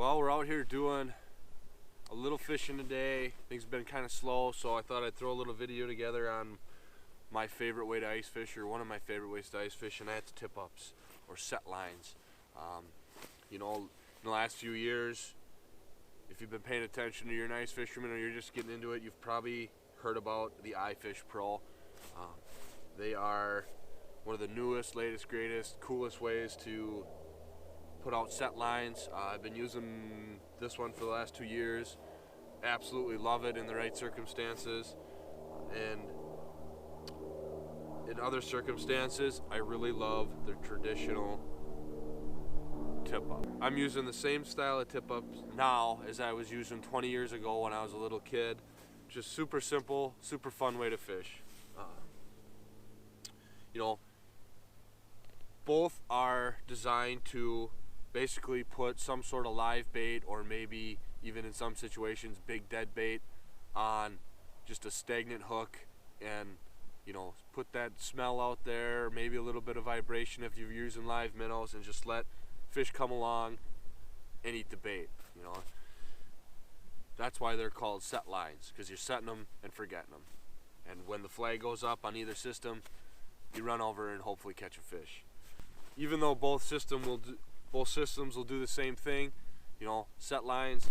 Well, we're out here doing a little fishing today. Things have been kind of slow, so I thought I'd throw a little video together on my favorite way to ice fish, or one of my favorite ways to ice fish, and that's tip-ups or set lines. You know, in the last few years, if you've been paying attention to your ice fisherman or you're just getting into it, you've probably heard about the iFish Pro. They are one of the newest, latest, greatest, coolest ways to put out set lines. I've been using this one for the last 2 years. Absolutely love it in the right circumstances, and in other circumstances I really love the traditional tip-up. I'm using the same style of tip-ups now as I was using 20 years ago when I was a little kid. Just super simple, super fun way to fish. You know, both are designed to basically put some sort of live bait, or maybe even in some situations big dead bait, on just a stagnant hook, and you know, put that smell out there, maybe a little bit of vibration if you're using live minnows, and just let fish come along and eat the bait. You know, that's why they're called set lines, because you're setting them and forgetting them, and when the flag goes up on either system, you run over and hopefully catch a fish. Even though both systems will do the same thing, you know, set lines,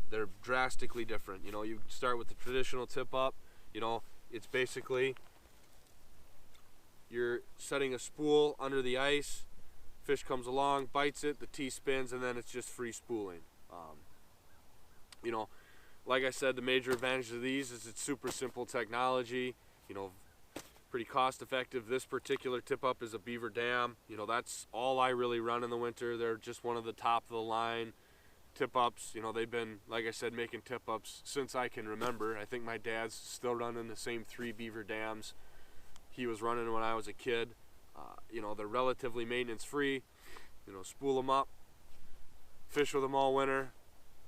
they're drastically different. You know, you start with the traditional tip up. You know, it's basically you're setting a spool under the ice, fish comes along, bites it, the T spins, and then it's just free spooling. You know, like I said, the major advantage of these is it's super simple technology, you know, pretty cost effective. This particular tip up is a beaver dam. You know, that's all I really run in the winter. They're just one of the top of the line tip ups. You know, they've been, like I said, making tip ups since I can remember. I think my dad's still running the same 3 beaver dams he was running when I was a kid. You know, they're relatively maintenance free. You know, spool them up, fish with them all winter,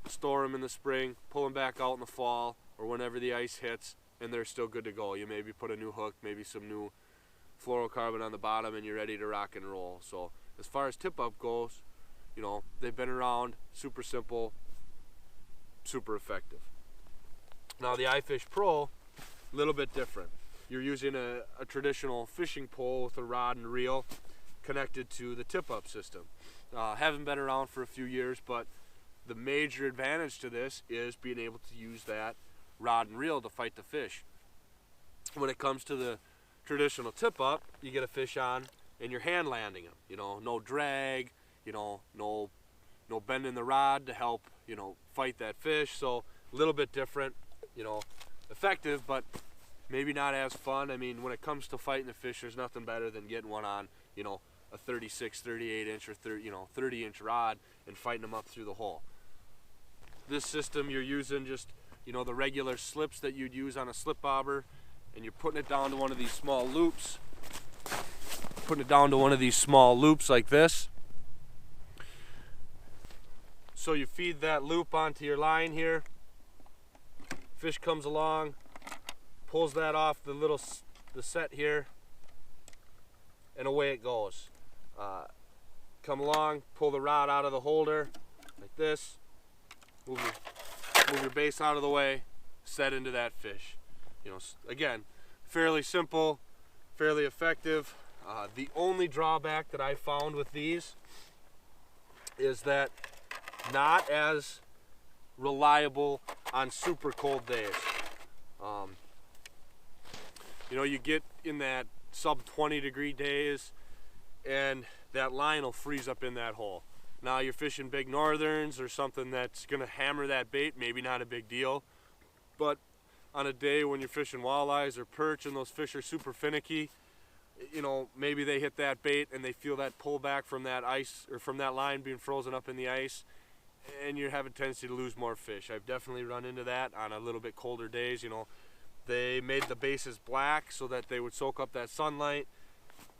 store them in the spring, pull them back out in the fall or whenever the ice hits, and they're still good to go. You maybe put a new hook, maybe some new fluorocarbon on the bottom, and you're ready to rock and roll. So as far as tip up goes, you know, they've been around, super simple, super effective. Now the iFish Pro, a little bit different. You're using a traditional fishing pole with a rod and reel connected to the tip up system. Haven't been around for a few years, but the major advantage to this is being able to use that rod and reel to fight the fish. When it comes to the traditional tip up, you get a fish on and you're hand landing them. You know, no drag, you know, no bending the rod to help, you know, fight that fish. So a little bit different, you know, effective, but maybe not as fun. I mean, when it comes to fighting the fish, there's nothing better than getting one on, you know, a 36, 38 inch or 30 inch rod and fighting them up through the hole. This system, you're using just, you know, the regular slips that you'd use on a slip bobber, and you're putting it down to one of these small loops. Like this. So you feed that loop onto your line here. Fish comes along, pulls that off the set here, and away it goes. Come along, pull the rod out of the holder like this. Move your base out of the way, set into that fish. You know, again, fairly simple, fairly effective. The only drawback that I found with these is that not as reliable on super cold days. You know, you get in that sub 20 degree days and that line will freeze up in that hole. Now you're fishing big northerns or something that's gonna hammer that bait, maybe not a big deal. But on a day when you're fishing walleyes or perch and those fish are super finicky, you know, maybe they hit that bait and they feel that pullback from that ice or from that line being frozen up in the ice, and you have a tendency to lose more fish. I've definitely run into that on a little bit colder days. You know, they made the bases black so that they would soak up that sunlight,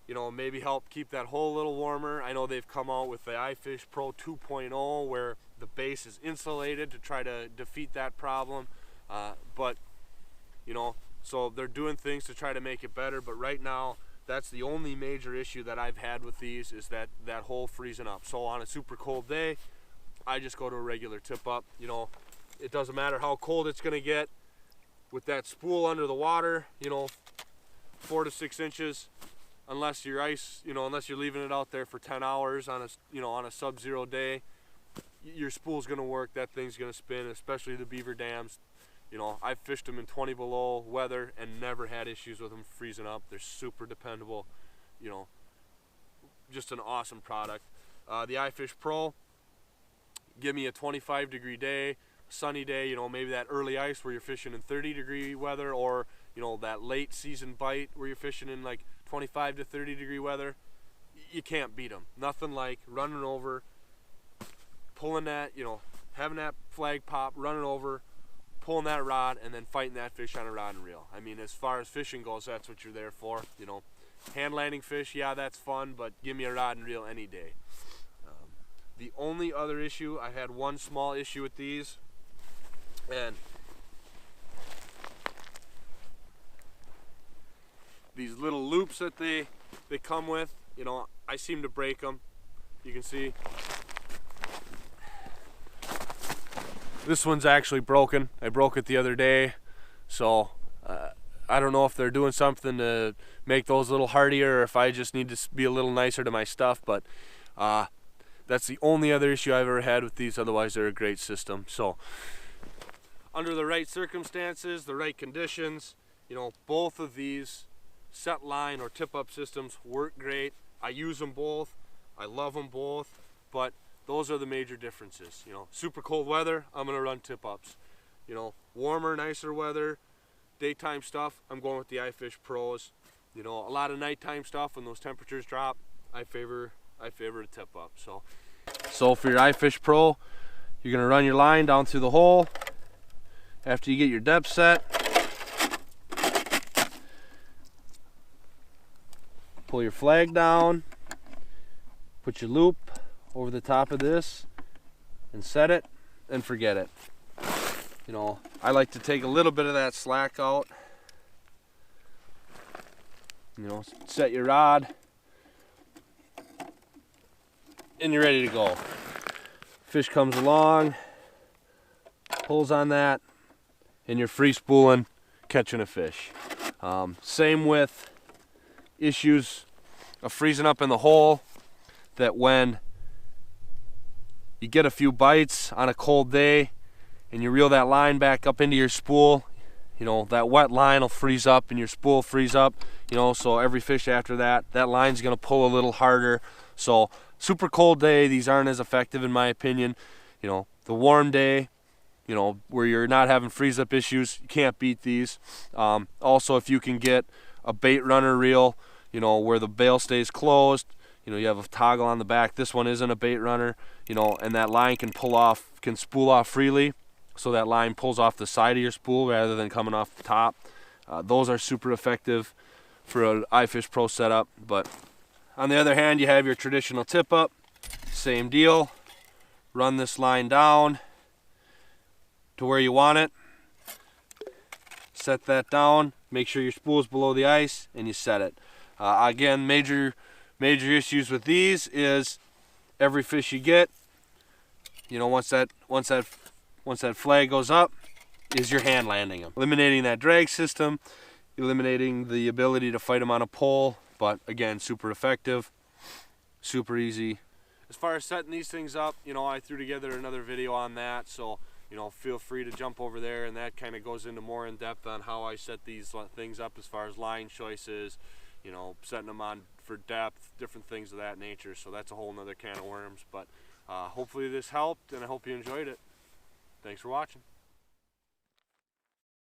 you know, maybe help keep that hole a little warmer. I know they've come out with the iFish Pro 2.0 where the base is insulated to try to defeat that problem. But, you know, so they're doing things to try to make it better. But right now, that's the only major issue that I've had with these, is that hole freezing up. So on a super cold day, I just go to a regular tip up. You know, it doesn't matter how cold it's gonna get. With that spool under the water, you know, 4 to 6 inches, unless your ice, you know, unless you're leaving it out there for 10 hours on a, you know, on a sub-zero day, your spool's gonna work. That thing's gonna spin, especially the beaver dams. You know, I've fished them in 20 below weather and never had issues with them freezing up. They're super dependable. You know, just an awesome product. The iFish Pro, give me a 25-degree day, sunny day, you know, maybe that early ice where you're fishing in 30-degree weather, or, you know, that late season bite where you're fishing in like 25 to 30-degree weather. You can't beat them. Nothing like running over, pulling that, you know, having that flag pop, running over, pulling that rod, and then fighting that fish on a rod and reel. I mean, as far as fishing goes, that's what you're there for. You know, hand landing fish, yeah, that's fun, but give me a rod and reel any day. The only other issue, I had one small issue with these, and these little loops that they come with, you know, I seem to break them. You can see this one's actually broken. I broke it the other day, so I don't know if they're doing something to make those a little hardier, or if I just need to be a little nicer to my stuff, but that's the only other issue I've ever had with these. Otherwise, they're a great system. So under the right circumstances, the right conditions, you know, both of these set line or tip up systems work great. I use them both. I love them both, but those are the major differences. You know, super cold weather, I'm gonna run tip ups. You know, warmer, nicer weather, daytime stuff, I'm going with the iFish Pros. You know, a lot of nighttime stuff, when those temperatures drop, I favor a tip up. So for your iFish Pro, you're gonna run your line down through the hole. After you get your depth set, pull your flag down, put your loop over the top of this and set it, and forget it. You know, I like to take a little bit of that slack out. You know, set your rod, and you're ready to go. Fish comes along, pulls on that, and you're free spooling, catching a fish. Same with issues of freezing up in the hole, that when you get a few bites on a cold day and you reel that line back up into your spool, you know, that wet line will freeze up and your spool will freeze up, you know, so every fish after that, that line's gonna pull a little harder. So super cold day, these aren't as effective in my opinion. You know, the warm day, you know, where you're not having freeze up issues, you can't beat these. Also, if you can get a bait runner reel, you know, where the bail stays closed, you know, you have a toggle on the back. This one isn't a bait runner, you know, and that line can spool off freely, so that line pulls off the side of your spool rather than coming off the top. Those are super effective for an iFish Pro setup. But on the other hand, you have your traditional tip up, same deal. Run this line down to where you want it, set that down, make sure your spool is below the ice, and you set it. Again, major issues with these is every fish you get, you know, once that flag goes up, is your hand landing them. Eliminating that drag system, eliminating the ability to fight them on a pole, but again, super effective, super easy. As far as setting these things up, you know, I threw together another video on that, so, you know, feel free to jump over there, and that kind of goes into more in depth on how I set these things up as far as line choices, you know, setting them on for depth, different things of that nature. So that's a whole nother can of worms, but hopefully this helped, and I hope you enjoyed it. Thanks for watching.